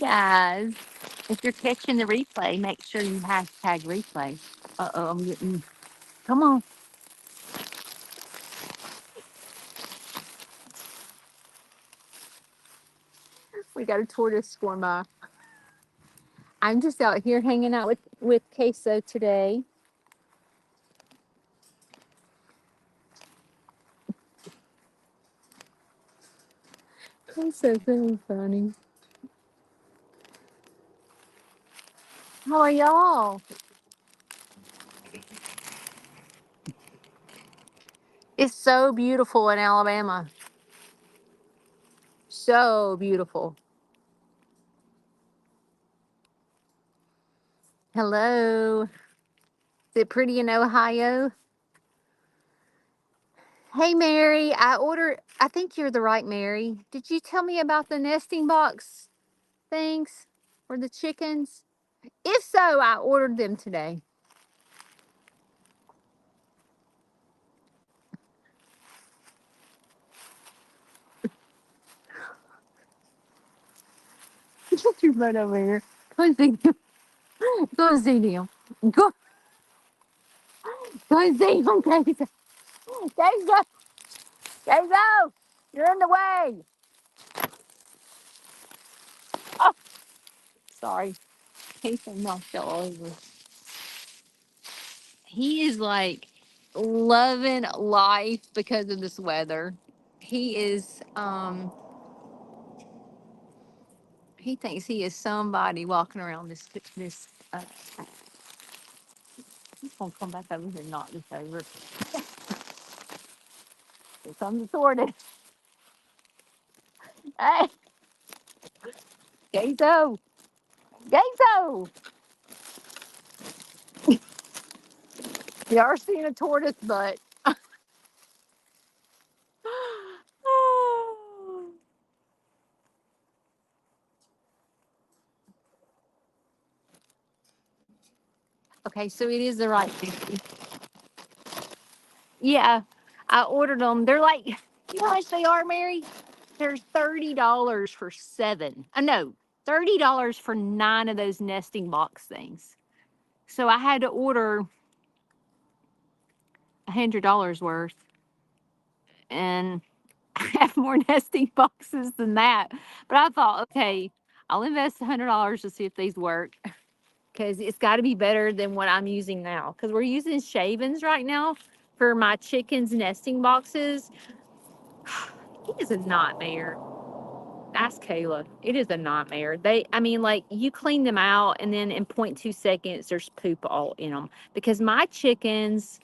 guys. If you're catching the replay, make sure you hashtag replay. Uh-oh, I'm getting... Come on. We got a tortoise going by. I'm just out here hanging out with Queso today. Queso's very funny. How are y'all? It's so beautiful in Alabama. So beautiful. Hello. Is it pretty in Ohio? Hey, Mary, I think you're the right Mary. Did you tell me about the nesting box things for the chickens? If so, I ordered them today. Get your butt over here. Go see them. Go see them. Go, go see them, Queso. Queso. Queso. You're in the way. Oh, sorry. Queso knocked all over. He is like loving life because of this weather. He is, he thinks he is somebody walking around this, he's gonna come back over here and knock this over. Here comes the tortoise. Hey, Queso. Queso. You are seeing a tortoise butt. Okay, so it is the right thing. Yeah, I ordered them. They're like, you know how much they are, Mary? They're $30 for 7. No, $30 for 9 of those nesting box things. So I had to order $100 worth, and I have more nesting boxes than that. But I thought, okay, I'll invest $100 to see if these work, because it's got to be better than what I'm using now. Because we're using shavings right now for my chickens' nesting boxes. It is a nightmare. Ask Kayla. It is a nightmare. I mean, like, you clean them out, and then in 0.2 seconds, there's poop all in them. Because my chickens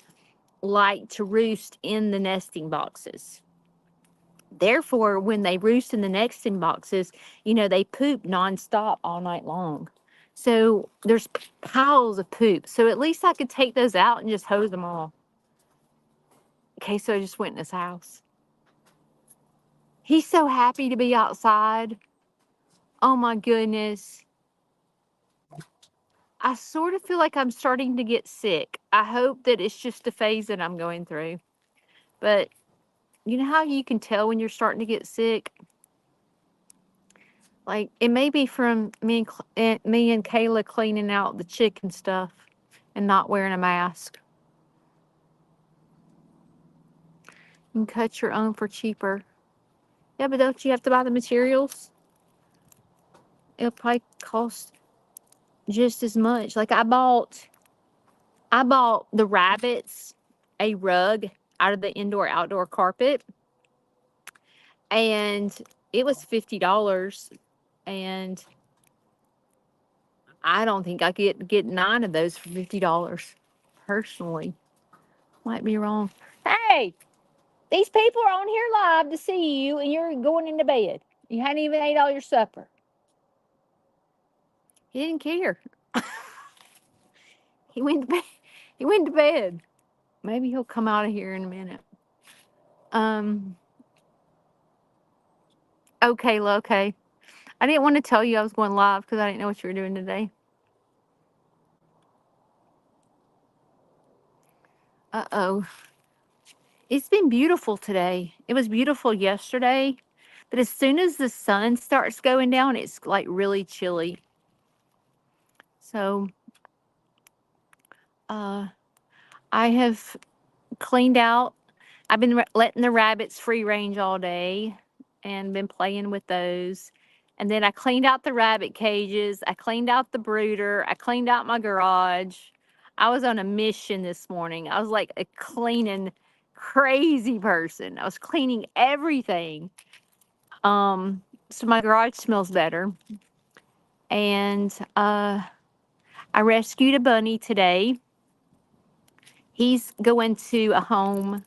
like to roost in the nesting boxes. Therefore, when they roost in the nesting boxes, they poop nonstop all night long. So there's piles of poop. So at least I could take those out and just hose them all. Okay, so I just went in his house. He's so happy to be outside. Oh my goodness. I sort of feel like I'm starting to get sick. I hope that it's just a phase that I'm going through. But you know how you can tell when you're starting to get sick? Like, it may be from me and Kayla cleaning out the chicken stuff and not wearing a mask. You can cut your own for cheaper. Yeah, but don't you have to buy the materials? It'll probably cost just as much. Like, I bought the rabbits a rug out of the indoor-outdoor carpet, and it was $50, and I don't think I could get 9 of those for $50 personally. Might be wrong. Hey, these people are on here live to see you, and you're going into bed. You hadn't even ate all your supper. He didn't care. He went to bed. He went to bed. Maybe he'll come out of here in a minute. Okay, okay. I didn't want to tell you I was going live because I didn't know what you were doing today. Uh-oh. It's been beautiful today. It was beautiful yesterday. But as soon as the sun starts going down, it's like really chilly. So uh, I have cleaned out. I've been letting the rabbits free range all day and been playing with those. And then I cleaned out the rabbit cages. I cleaned out the brooder. I cleaned out my garage. I was on a mission this morning. I was like a cleaning crazy person. I was cleaning everything. So my garage smells better. And I rescued a bunny today. He's going to a home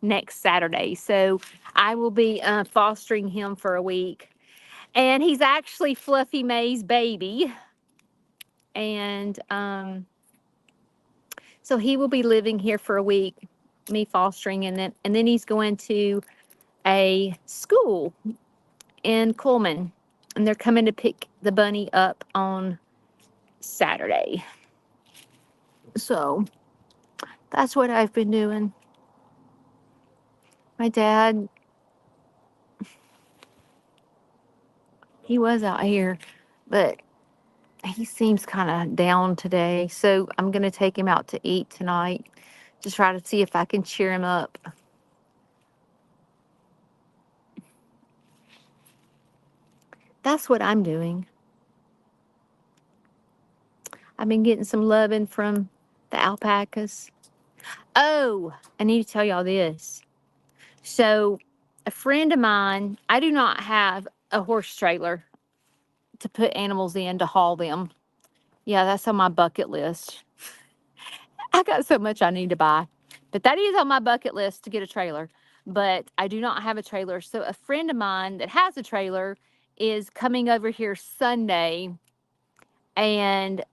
next Saturday. So I will be fostering him for a week. And he's actually Fluffy May's baby. And so he will be living here for a week, me fostering, and then he's going to a school in Coleman. And they're coming to pick the bunny up on Saturday. So that's what I've been doing. My dad, he was out here, but he seems kind of down today. So I'm going to take him out to eat tonight to try to see if I can cheer him up. That's what I'm doing. I've been getting some loving from the alpacas. Oh, I need to tell y'all this. So, a friend of mine, I do not have a horse trailer to put animals in to haul them. Yeah, that's on my bucket list. I got so much I need to buy, but that is on my bucket list to get a trailer. But I do not have a trailer. So, a friend of mine that has a trailer is coming over here Sunday, and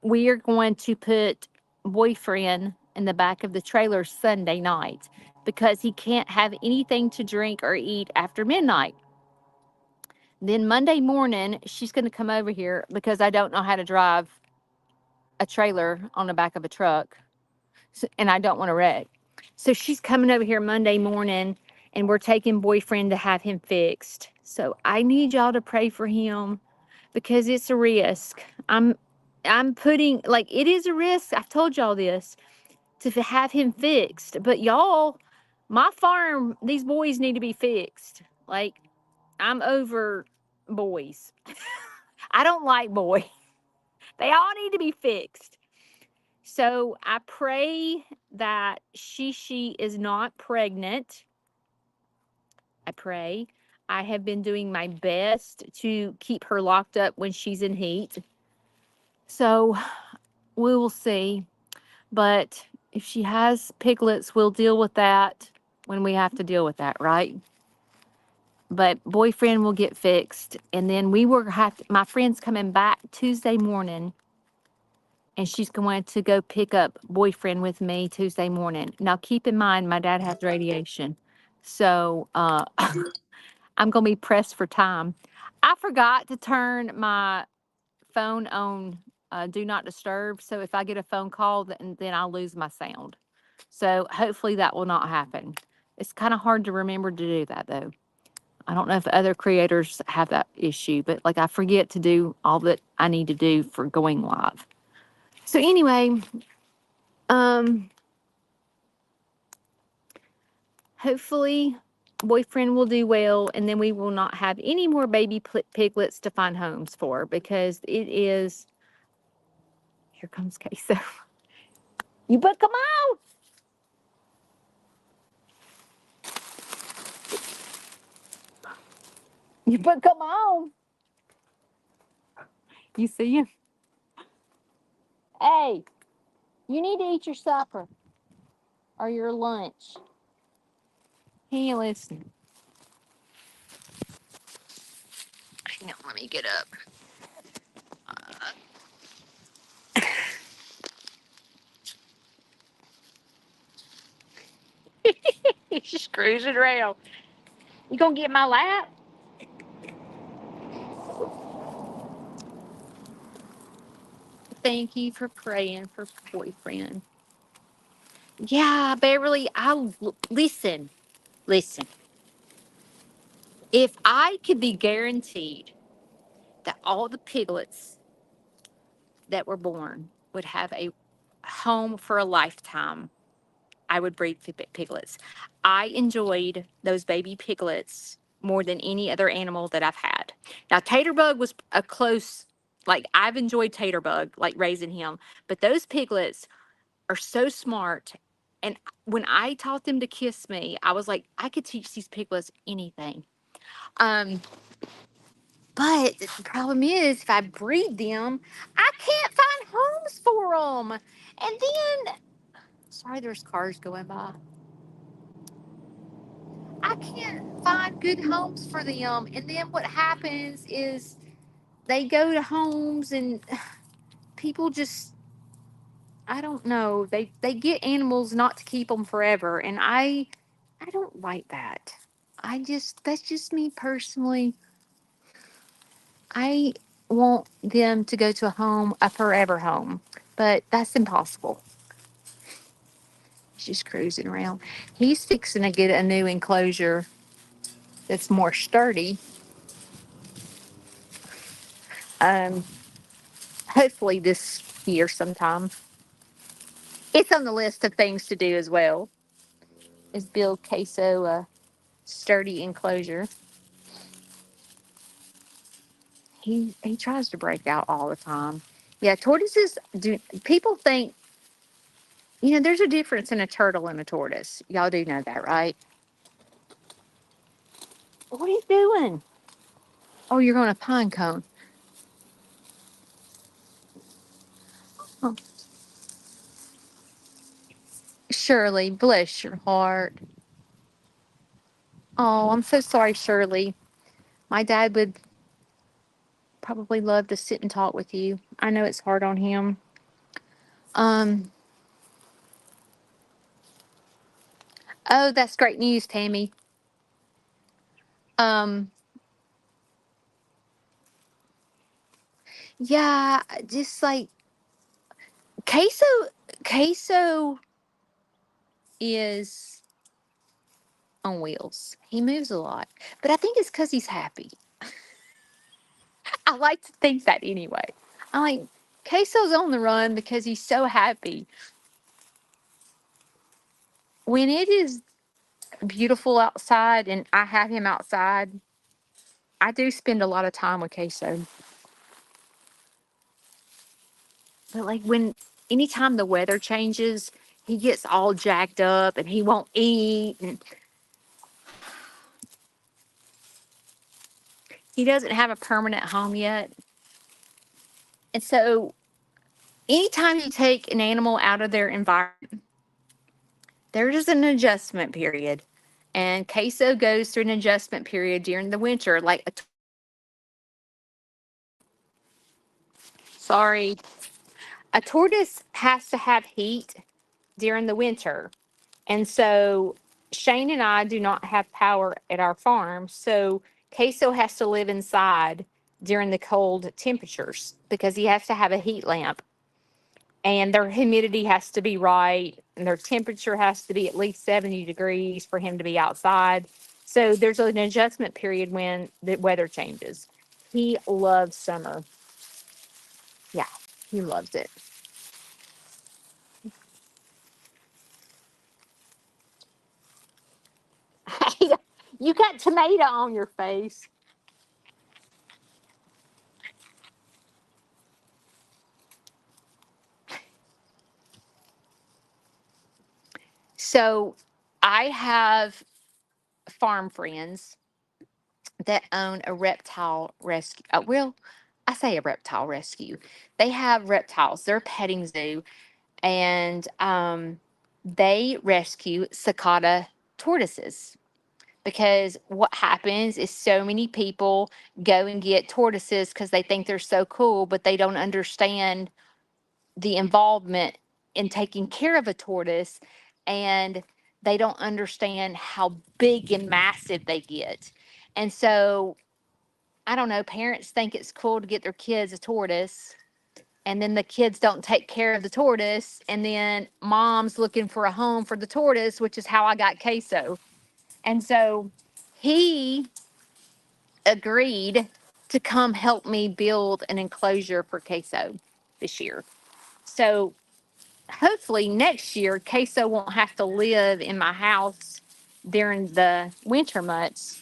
we are going to put boyfriend in the back of the trailer Sunday night because he can't have anything to drink or eat after midnight. Then Monday morning, she's going to come over here because I don't know how to drive a trailer on the back of a truck, and I don't want to wreck. So she's coming over here Monday morning, and we're taking boyfriend to have him fixed. So I need y'all to pray for him because it's a risk. I'm putting, like, it is a risk. I've told y'all this, to have him fixed. But y'all, my farm, these boys need to be fixed. Like, I'm over boys. I don't like boys. They all need to be fixed. So I pray that she is not pregnant. I pray. I have been doing my best to keep her locked up when she's in heat. So we will see. But if she has piglets, we'll deal with that when we have to deal with that, right? But boyfriend will get fixed. And then we will have to, my friend's coming back Tuesday morning, and she's going to go pick up boyfriend with me Tuesday morning. Now, keep in mind, my dad has radiation. So I'm going to be pressed for time. I forgot to turn my phone on do not disturb. So if I get a phone call, then I'll lose my sound. So hopefully that will not happen. It's kind of hard to remember to do that, though. I don't know if other creators have that issue, but like I forget to do all that I need to do for going live. So anyway, hopefully boyfriend will do well, and then we will not have any more baby piglets to find homes for, because it is, here comes Queso. You better come on. You better come on. You see him? Hey, you need to eat your supper or your lunch. He ain't listening. Hang on, let me get up. He's just cruising around. You gonna get my lap? Thank you for praying for boyfriend. Yeah, Beverly, listen. If I could be guaranteed that all the piglets that were born would have a home for a lifetime, I would breed piglets. I enjoyed those baby piglets more than any other animal that I've had. Now, Taterbug was a close, like, I've enjoyed Taterbug, like raising him, but those piglets are so smart. And when I taught them to kiss me, I was like, I could teach these piglets anything. Um, but the problem is, if I breed them, I can't find homes for them. And then, sorry, there's cars going by. I can't find good homes for them. And then what happens is they go to homes and people just, I don't know, they get animals not to keep them forever. And I don't like that. That's just me personally. I want them to go to a home, a forever home, but that's impossible. He's just cruising around. He's fixing to get a new enclosure that's more sturdy. Um, Hopefully this year sometime. It's on the list of things to do as well. Is build Queso a sturdy enclosure. He tries to break out all the time. Yeah, tortoises do. People think, there's a difference in a turtle and a tortoise. Y'all do know that, right? What are you doing? Oh, you're going to pine cone. Oh, Shirley, bless your heart. Oh, I'm so sorry, Shirley. My dad would probably love to sit and talk with you. I know it's hard on him. Um, oh, that's great news, Tammy. Um, yeah, just like queso, queso is on wheels. He moves a lot, but I think it's because he's happy. I like to think that anyway. I like queso's on the run because he's so happy. When it is beautiful outside and I have him outside, I do spend a lot of time with queso. But like anytime the weather changes, he gets all jacked up and he won't eat and he doesn't have a permanent home yet. And so anytime you take an animal out of their environment, there's an adjustment period. And queso goes through an adjustment period during the winter. Sorry, a tortoise has to have heat during the winter. And so Shane and I do not have power at our farm. So Queso has to live inside during the cold temperatures because he has to have a heat lamp. And their humidity has to be right. And their temperature has to be at least 70 degrees for him to be outside. So there's an adjustment period when the weather changes. He loves summer. Yeah, he loves it. You got tomato on your face. So I have farm friends that own a reptile rescue. Well, I say a reptile rescue. They have reptiles. They're a petting zoo, and they rescue cicada tortoises. Because what happens is so many people go and get tortoises because they think they're so cool, but they don't understand the involvement in taking care of a tortoise, and they don't understand how big and massive they get. And so, I don't know, parents think it's cool to get their kids a tortoise, and then the kids don't take care of the tortoise, and then mom's looking for a home for the tortoise, which is how I got Queso. And so he agreed to come help me build an enclosure for Queso this year. So hopefully next year, Queso won't have to live in my house during the winter months.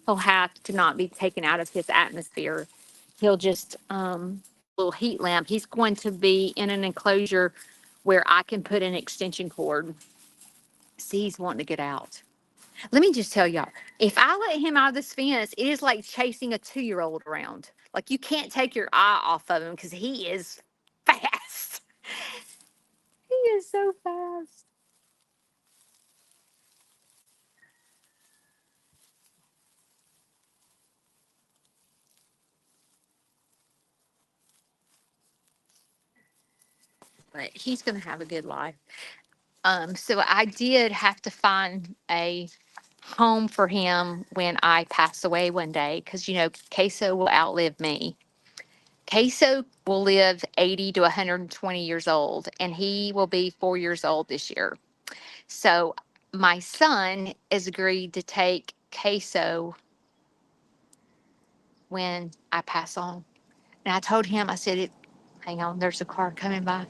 He'll have to not be taken out of his atmosphere. He'll just little heat lamp. He's going to be in an enclosure where I can put an extension cord. See, he's wanting to get out. Let me just tell y'all, if I let him out of this fence, it is like chasing a 2-year-old around. Like you can't take your eye off of him because he is fast. He is so fast. But he's going to have a good life. So I did have to find a home for him when I pass away one day because, Queso will outlive me. Queso will live 80 to 120 years old, and he will be 4 years old this year. So my son has agreed to take Queso when I pass on. And I told him, I said, hang on, there's a car coming by.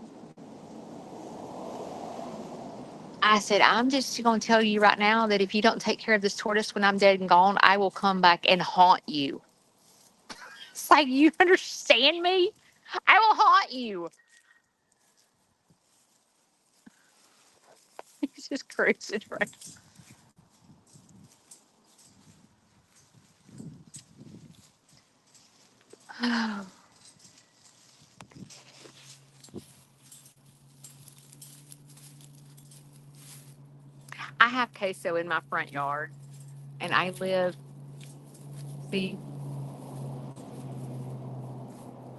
I said, I'm just going to tell you right now that if you don't take care of this tortoise when I'm dead and gone, I will come back and haunt you. It's like, you understand me? I will haunt you. He's just cruising right. I have Queso in my front yard, and I live, see,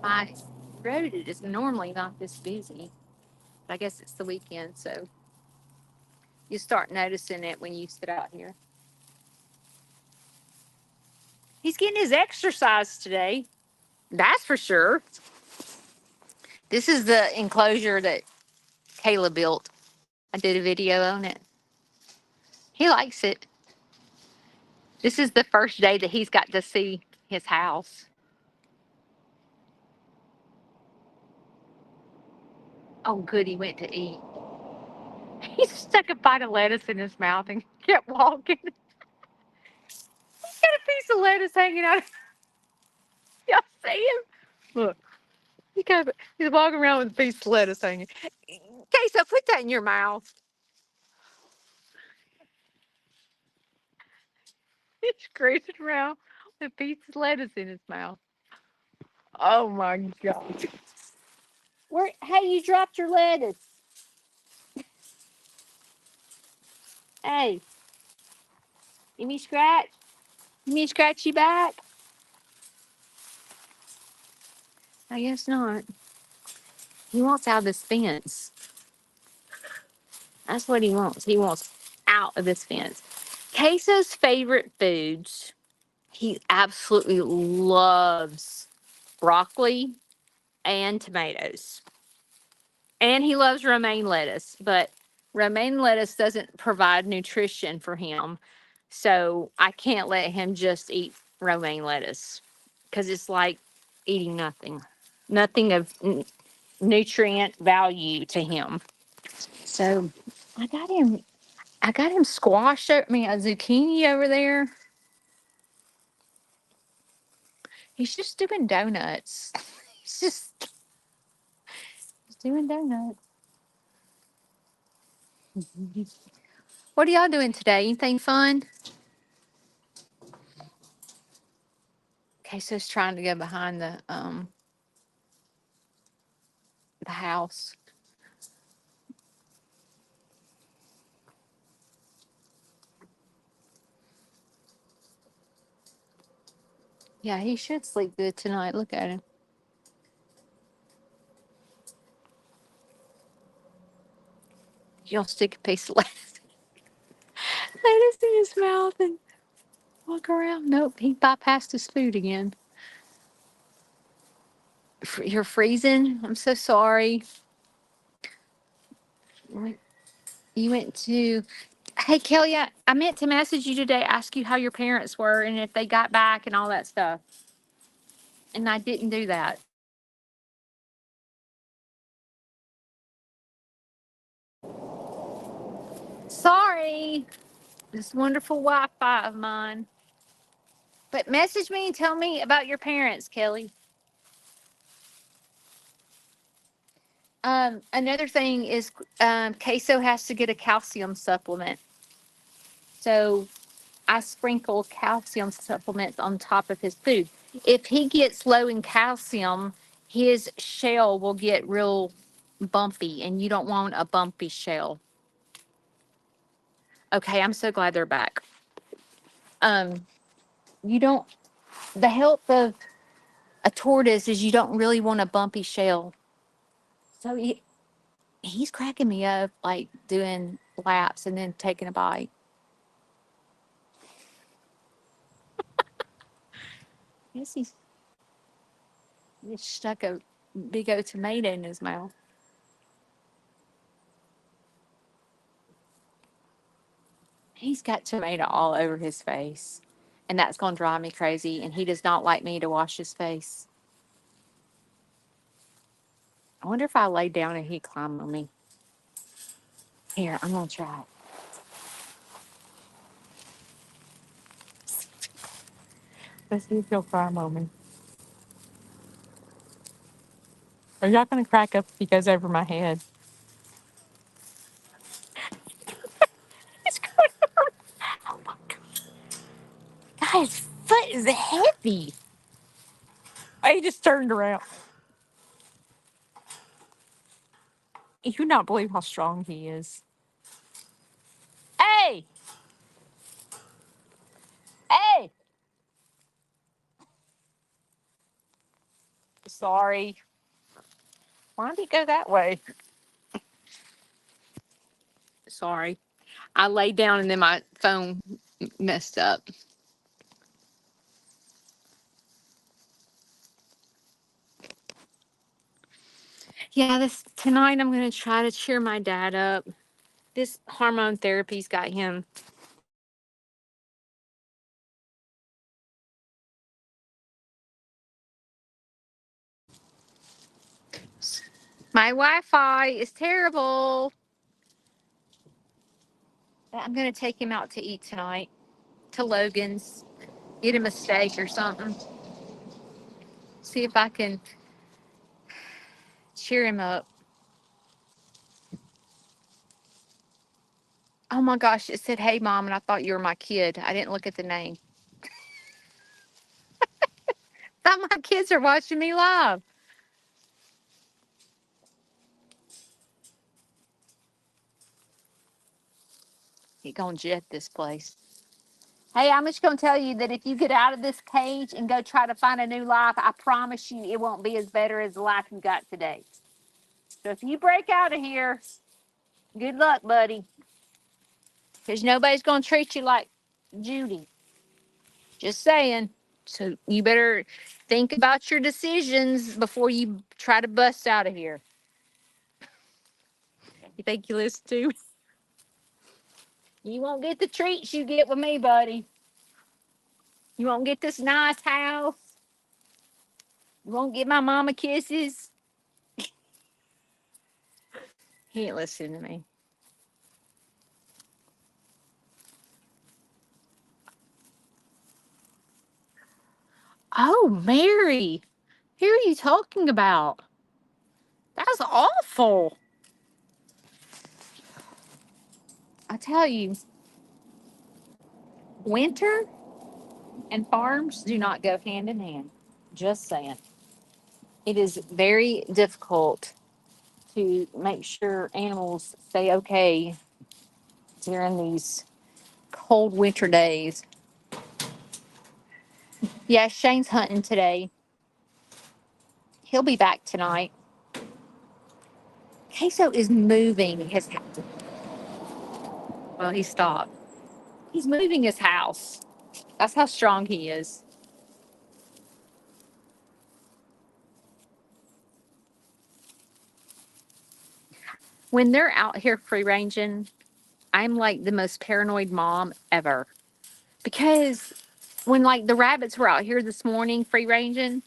my road is normally not this busy. But I guess it's the weekend, so you start noticing it when you sit out here. He's getting his exercise today. That's for sure. This is the enclosure that Kayla built. I did a video on it. He likes it. This is the first day that he's got to see his house. Oh, good, he went to eat. He stuck a bite of lettuce in his mouth and kept walking. He's got a piece of lettuce hanging out. Y'all see him? Look, he's walking around with a piece of lettuce hanging. Okay, so put that in your mouth. He's cruising around with a piece of lettuce in his mouth. Oh my God. Hey, you dropped your lettuce. Hey, give me a scratch. Give me a scratchy back. I guess not. He wants out of this fence. That's what he wants. He wants out of this fence. Queso's favorite foods. He absolutely loves broccoli and tomatoes. And he loves romaine lettuce, but romaine lettuce doesn't provide nutrition for him. So I can't let him just eat romaine lettuce because it's like eating nothing, nothing of nutrient value to him. So I got him, squash. A zucchini over there. He's just doing donuts. He's doing donuts. What are y'all doing today? Anything fun? Queso's trying to go behind the house. Yeah, he should sleep good tonight. Look at him. You'll stick a piece of lettuce in his mouth and walk around. Nope, he bypassed his food again. You're freezing? I'm so sorry. You went to Hey, Kelly, I meant to message you today, ask you how your parents were and if they got back and all that stuff. And I didn't do that. Sorry. This wonderful Wi Fi of mine. But message me and tell me about your parents, Kelly. Another thing is Queso has to get a calcium supplement. So I sprinkle calcium supplements on top of his food. If he gets low in calcium, his shell will get real bumpy, and you don't want a bumpy shell. Okay, I'm so glad they're back. Um, you don't. The health of a tortoise is you don't really want a bumpy shell. So he's cracking me up, like doing laps and then taking a bite. Yes, he's stuck a big old tomato in his mouth. He's got tomato all over his face, and that's going to drive me crazy. And he does not like me to wash his face. I wonder if I lay down and he climb on me. Here, I'm going to try it. Let's see if he'll climb on me. Are y'all going to crack up if he goes over my head? It's going over. Oh my God. God, his foot is heavy. Oh, he just turned around. You would not believe how strong he is. Hey! Hey! Sorry. Why did he go that way? Sorry. I laid down and then my phone messed up. Yeah, this tonight I'm gonna try to cheer my dad up. This hormone therapy's got him. My Wi-Fi is terrible. I'm gonna take him out to eat tonight to Logan's. Get him a steak or something. See if I can cheer him up. Oh my gosh, it said, "Hey mom," and I thought you were my kid. I didn't look at the name. Thought my kids are watching me live. He gonna jet this place. Hey, I'm just gonna tell you that if you get out of this cage and go try to find a new life, I promise you it won't be as better as the life you got today. So if you break out of here, good luck, buddy. Because nobody's gonna treat you like Judy. Just saying. So you better think about your decisions before you try to bust out of here. You think you listen to? You won't get the treats you get with me, buddy. You won't get this nice house. You won't get my mama kisses. He ain't listening to me. Oh, Mary, who are you talking about? That's awful. I tell you, winter and farms do not go hand in hand. Just saying. It is very difficult to make sure animals stay okay during these cold winter days. Yeah, Shane's hunting today. He'll be back tonight. Queso is moving his house. Well, he stopped. He's moving his house. That's how strong he is. When they're out here free ranging, I'm like the most paranoid mom ever. Because when like the rabbits were out here this morning free ranging,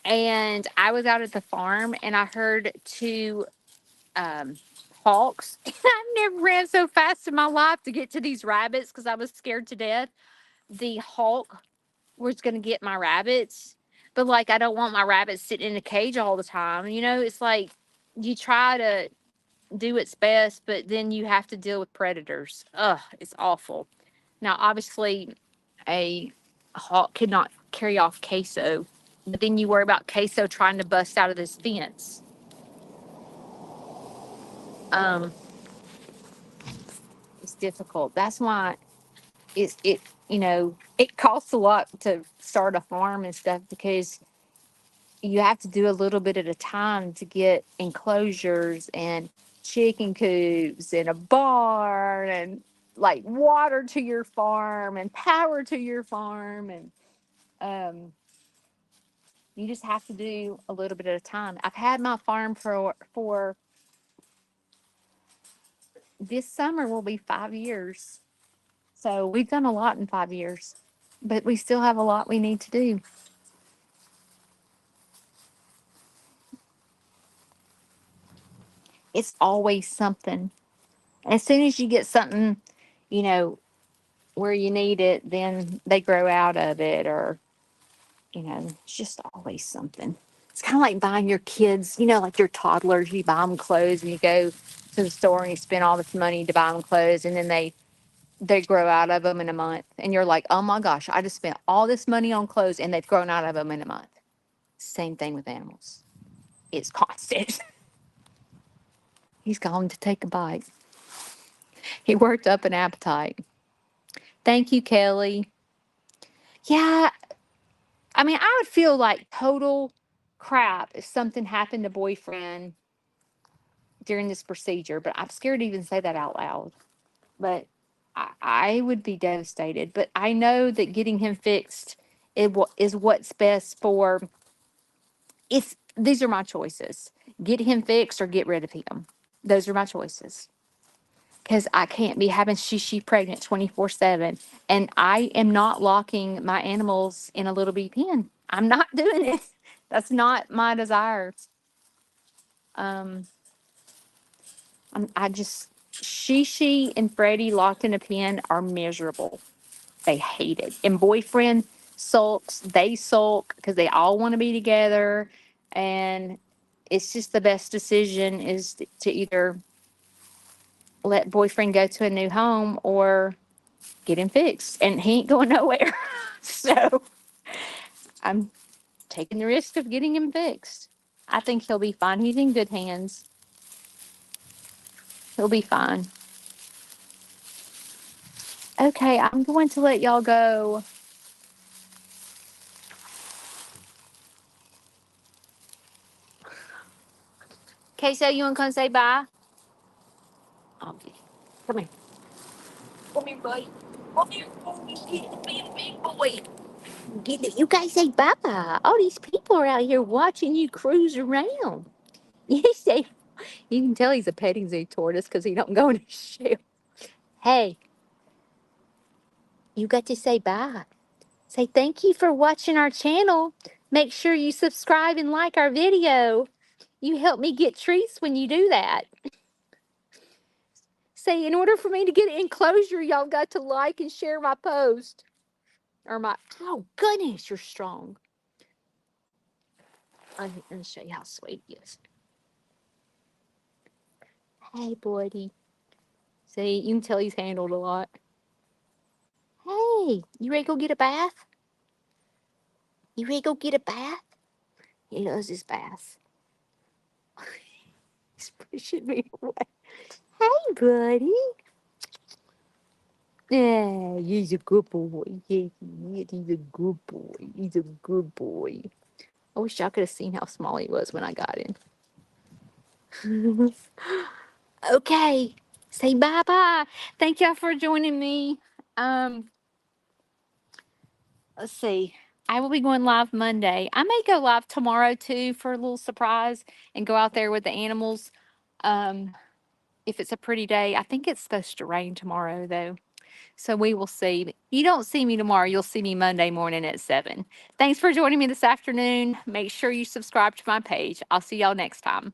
and I was out at the farm and I heard two um, hawks. I've never ran so fast in my life to get to these rabbits because I was scared to death. The hawk was going to get my rabbits, but like I don't want my rabbits sitting in a cage all the time. You know, it's like you try to do its best, but then you have to deal with predators. Ugh, it's awful. Now, obviously, a hawk could not carry off Queso, but then you worry about Queso trying to bust out of this fence. Um, it's difficult. That's why it it costs a lot to start a farm and stuff because you have to do a little bit at a time to get enclosures and chicken coops and a barn and like water to your farm and power to your farm and um you just have to do a little bit at a time. I've had my farm for this summer will be 5 years. So we've done a lot in 5 years, but we still have a lot we need to do. It's always something. As soon as you get something, you know, where you need it, then they grow out of it, or, it's just always something. It's kind of like buying your kids, like your toddlers, you buy them clothes and you go to the store and you spend all this money to buy them clothes and then they grow out of them in a month. And you're like, oh my gosh, I just spent all this money on clothes and they've grown out of them in a month. Same thing with animals. It's constant. He's gone to take a bite. He worked up an appetite. Thank you, Kelly. Yeah, I mean, I would feel like total crap if something happened to boyfriend during this procedure, but I'm scared to even say that out loud. But I would be devastated. But I know that getting him fixed is what's best for. It's these are my choices: get him fixed or get rid of him. Those are my choices. Because I can't be having she pregnant 24/7, and I am not locking my animals in a little bitty pen. I'm not doing it. That's not my desire. Um, I just she and Freddie locked in a pen are miserable. They hate it. And boyfriend sulks. They sulk because they all want to be together, and it's just the best decision is to either let boyfriend go to a new home or get him fixed. And he ain't going nowhere. So I'm taking the risk of getting him fixed. I think he'll be fine. He's in good hands. He'll be fine. Okay, I'm going to let y'all go. Okay, so you want to come say bye? Okay. Come here. Come here, buddy. Come here. Be a big boy. You guys say bye-bye. All these people are out here watching you cruise around. You say, you can tell he's a petting zoo tortoise because he don't go in his shell. Hey, you got to say bye. Say thank you for watching our channel. Make sure you subscribe and like our video. You help me get treats when you do that. Say, in order for me to get enclosure, y'all got to like and share my post. Or my, oh goodness, you're strong. I'm going to show you how sweet he is. Hey, buddy. See, you can tell he's handled a lot. Hey, you ready to go get a bath? You ready to go get a bath? He loves his bath. He's pushing me away. Hey, buddy. Yeah, he's a good boy. Yeah, he's a good boy. He's a good boy. I wish y'all could have seen how small he was when I got in. Okay, say bye bye. Thank y'all for joining me. Um, let's see. I will be going live Monday. I may go live tomorrow too for a little surprise and go out there with the animals. Um, if it's a pretty day. I think it's supposed to rain tomorrow, though. So we will see. You don't see me tomorrow. You'll see me Monday morning at 7. Thanks for joining me this afternoon. Make sure you subscribe to my page. I'll see y'all next time.